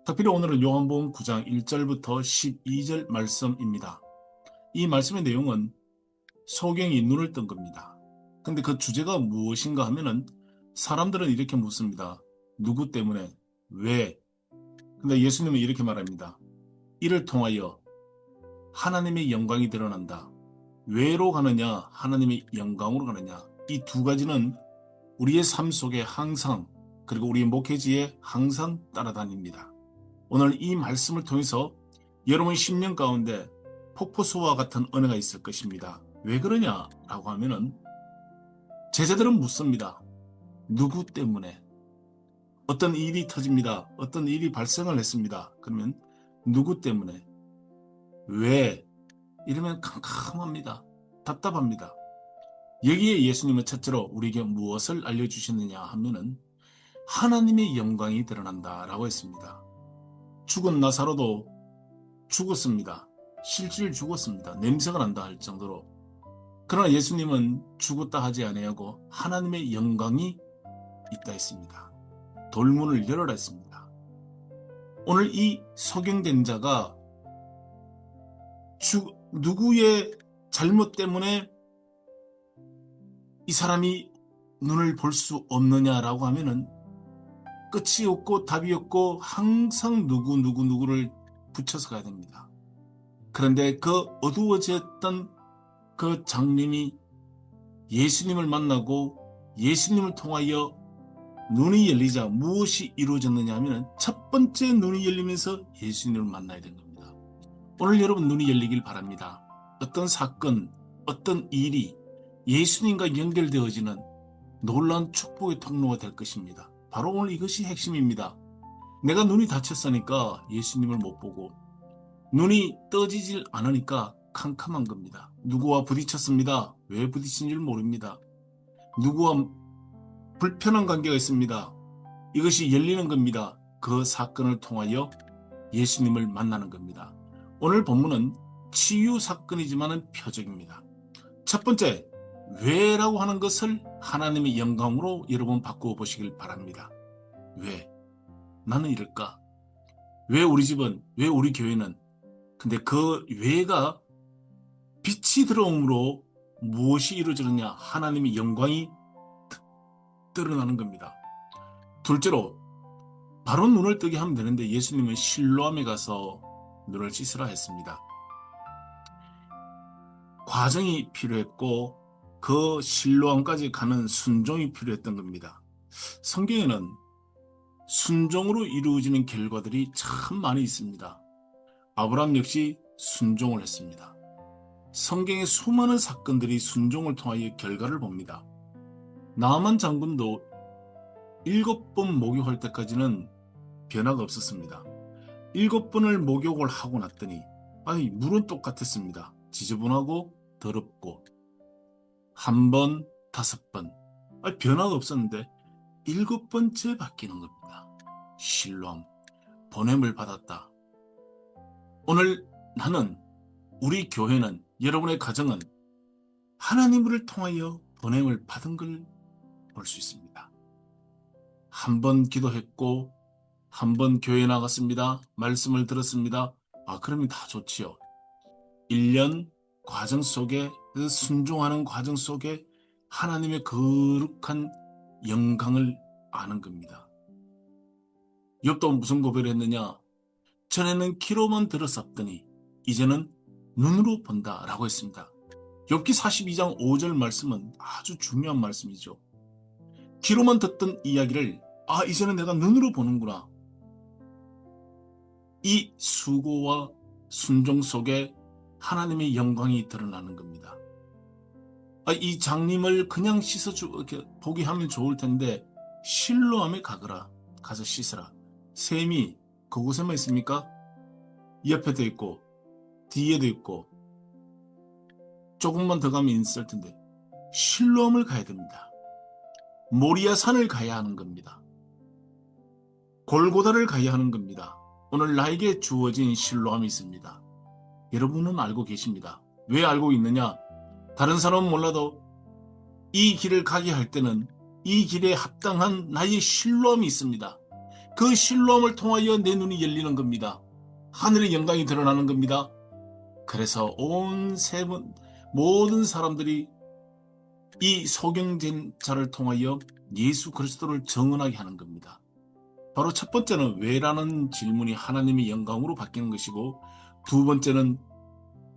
특별히 오늘은 요한복음 9장 1절부터 12절 말씀입니다. 이 말씀의 내용은 소경이 눈을 뜬 겁니다. 근데 그 주제가 무엇인가 하면은 사람들은 이렇게 묻습니다. 누구 때문에? 왜? 근데 예수님은 이렇게 말합니다. 이를 통하여 하나님의 영광이 드러난다. 왜로 가느냐? 하나님의 영광으로 가느냐? 이 두 가지는 우리의 삶 속에 항상, 그리고 우리의 목회지에 항상 따라다닙니다. 오늘 이 말씀을 통해서 여러분 심령 가운데 폭포수와 같은 은혜가 있을 것입니다. 왜 그러냐라고 하면은 제자들은 묻습니다. 누구 때문에? 어떤 일이 터집니다. 어떤 일이 발생을 했습니다. 그러면 누구 때문에? 왜? 이러면 캄캄합니다. 답답합니다. 여기에 예수님은 첫째로 우리에게 무엇을 알려주시느냐 하면은 하나님의 영광이 드러난다라고 했습니다. 죽은 나사로도 죽었습니다. 실질 죽었습니다. 냄새가 난다 할 정도로. 그러나 예수님은 죽었다 하지 아니하고 하나님의 영광이 있다 했습니다. 돌문을 열어라 했습니다. 오늘 이 소경된 자가 누구의 잘못 때문에 이 사람이 눈을 볼 수 없느냐라고 하면은 끝이 없고 답이 없고 항상 누구를 붙여서 가야 됩니다. 그런데 그 어두워졌던 그 장님이 예수님을 만나고 예수님을 통하여 눈이 열리자 무엇이 이루어졌느냐 하면 첫 번째 눈이 열리면서 예수님을 만나야 된 겁니다. 오늘 여러분 눈이 열리길 바랍니다. 어떤 사건, 어떤 일이 예수님과 연결되어지는 놀라운 축복의 통로가 될 것입니다. 바로 오늘 이것이 핵심입니다. 내가 눈이 다쳤으니까 예수님을 못 보고 눈이 떠지질 않으니까 캄캄한 겁니다. 누구와 부딪혔습니다. 왜 부딪힌 줄 모릅니다. 누구와 불편한 관계가 있습니다. 이것이 열리는 겁니다. 그 사건을 통하여 예수님을 만나는 겁니다. 오늘 본문은 치유 사건이지만은 표적입니다. 첫 번째, 왜라고 하는 것을 하나님의 영광으로 여러분 바꾸어 보시길 바랍니다. 왜? 나는 이럴까? 왜 우리 집은? 왜 우리 교회는? 근데 그 왜가 빛이 들어옴으로 무엇이 이루어지느냐? 하나님의 영광이 드러나는 겁니다. 둘째로 바로 눈을 뜨게 하면 되는데 예수님은 실로암에 가서 눈을 씻으라 했습니다. 과정이 필요했고 그 실로암까지 가는 순종이 필요했던 겁니다. 성경에는 순종으로 이루어지는 결과들이 참 많이 있습니다. 아브라함 역시 순종을 했습니다. 성경의 수많은 사건들이 순종을 통하여 결과를 봅니다. 나아만 장군도 7번 목욕할 때까지는 변화가 없었습니다. 7번을 목욕을 하고 났더니 물은 똑같았습니다. 지저분하고 더럽고 한 번, 5번 변화가 없었는데 7번째 바뀌는 겁니다. 실로암, 보냄을 받았다. 오늘 나는, 우리 교회는, 여러분의 가정은 하나님을 통하여 보냄을 받은 걸 볼 수 있습니다. 한 번 기도했고 한 번 교회 나갔습니다. 말씀을 들었습니다. 그러면 다 좋지요. 1년 과정 속에, 그 순종하는 과정 속에 하나님의 거룩한 영광을 아는 겁니다. 욥도 무슨 고백을 했느냐? 전에는 귀로만 들었었더니 이제는 눈으로 본다라고 했습니다. 욥기 42장 5절 말씀은 아주 중요한 말씀이죠. 귀로만 듣던 이야기를 이제는 내가 눈으로 보는구나. 이 수고와 순종 속에 하나님의 영광이 드러나는 겁니다. 이 장님을 그냥 이렇게 보게 하면 좋을 텐데 실로암에 가거라. 가서 씻으라. 샘이 그곳에만 있습니까? 옆에도 있고 뒤에도 있고 조금만 더 가면 있을 텐데 실로암을 가야 됩니다. 모리아 산을 가야 하는 겁니다. 골고다를 가야 하는 겁니다. 오늘 나에게 주어진 실로암이 있습니다. 여러분은 알고 계십니다. 왜 알고 있느냐? 다른 사람은 몰라도 이 길을 가게 할 때는 이 길에 합당한 나의 실로암이 있습니다. 그 실로암을 통하여 내 눈이 열리는 겁니다. 하늘의 영광이 드러나는 겁니다. 그래서 모든 사람들이 이 소경된 자를 통하여 예수 그리스도를 정언하게 하는 겁니다. 바로 첫 번째는 왜라는 질문이 하나님의 영광으로 바뀌는 것이고, 두 번째는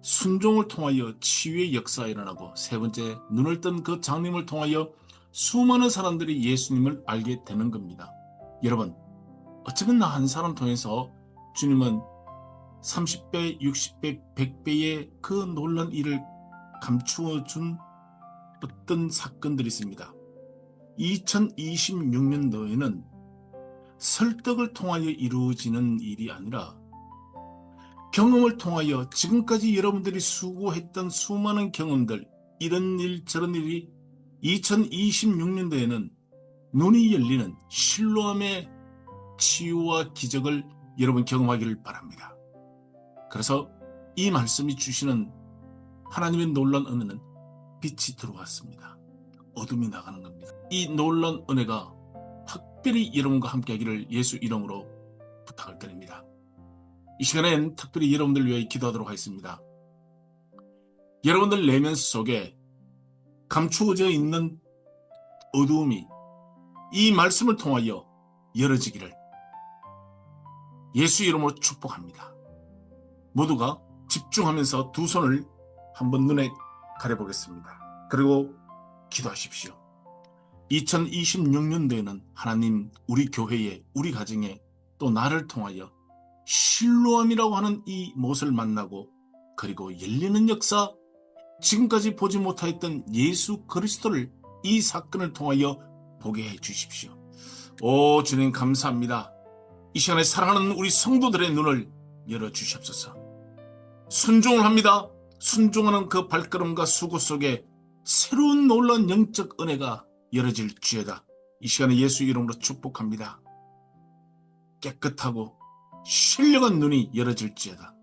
순종을 통하여 치유의 역사가 일어나고, 세 번째 눈을 뜬 그 장님을 통하여 수많은 사람들이 예수님을 알게 되는 겁니다. 여러분, 어쩌면 나 한 사람 통해서 주님은 30배, 60배, 100배의 그 놀란 일을 감추어 준 어떤 사건들이 있습니다. 2026년도에는 설득을 통하여 이루어지는 일이 아니라 경험을 통하여 지금까지 여러분들이 수고했던 수많은 경험들, 이런 일 저런 일이 2026년도에는 눈이 열리는 실로암의 치유와 기적을 여러분 경험하기를 바랍니다. 그래서 이 말씀이 주시는 하나님의 놀라운 은혜는 빛이 들어왔습니다. 어둠이 나가는 겁니다. 이 놀라운 은혜가 특별히 여러분과 함께 하기를 예수 이름으로 부탁을 드립니다. 이 시간엔 특별히 여러분들 위해 기도하도록 하겠습니다. 여러분들 내면 속에 감추어져 있는 어두움이 이 말씀을 통하여 열어지기를 예수 이름으로 축복합니다. 모두가 집중하면서 두 손을 한번 눈에 가려보겠습니다. 그리고 기도하십시오. 2026년도에는 하나님 우리 교회에, 우리 가정에, 또 나를 통하여 실로암이라고 하는 이 못을 만나고, 그리고 열리는 역사, 지금까지 보지 못하였던 예수 그리스도를 이 사건을 통하여 보게 해 주십시오. 오 주님 감사합니다. 이 시간에 사랑하는 우리 성도들의 눈을 열어주시옵소서. 순종을 합니다. 순종하는 그 발걸음과 수고 속에 새로운 놀라운 영적 은혜가 열어질지어다. 이 시간에 예수 이름으로 축복합니다. 깨끗하고 신령한 눈이 열어질지어다.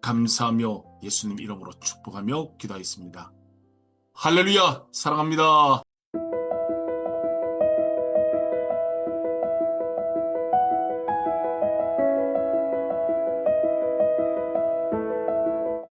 감사하며 예수님 이름으로 축복하며 기도하겠습니다. 할렐루야, 사랑합니다.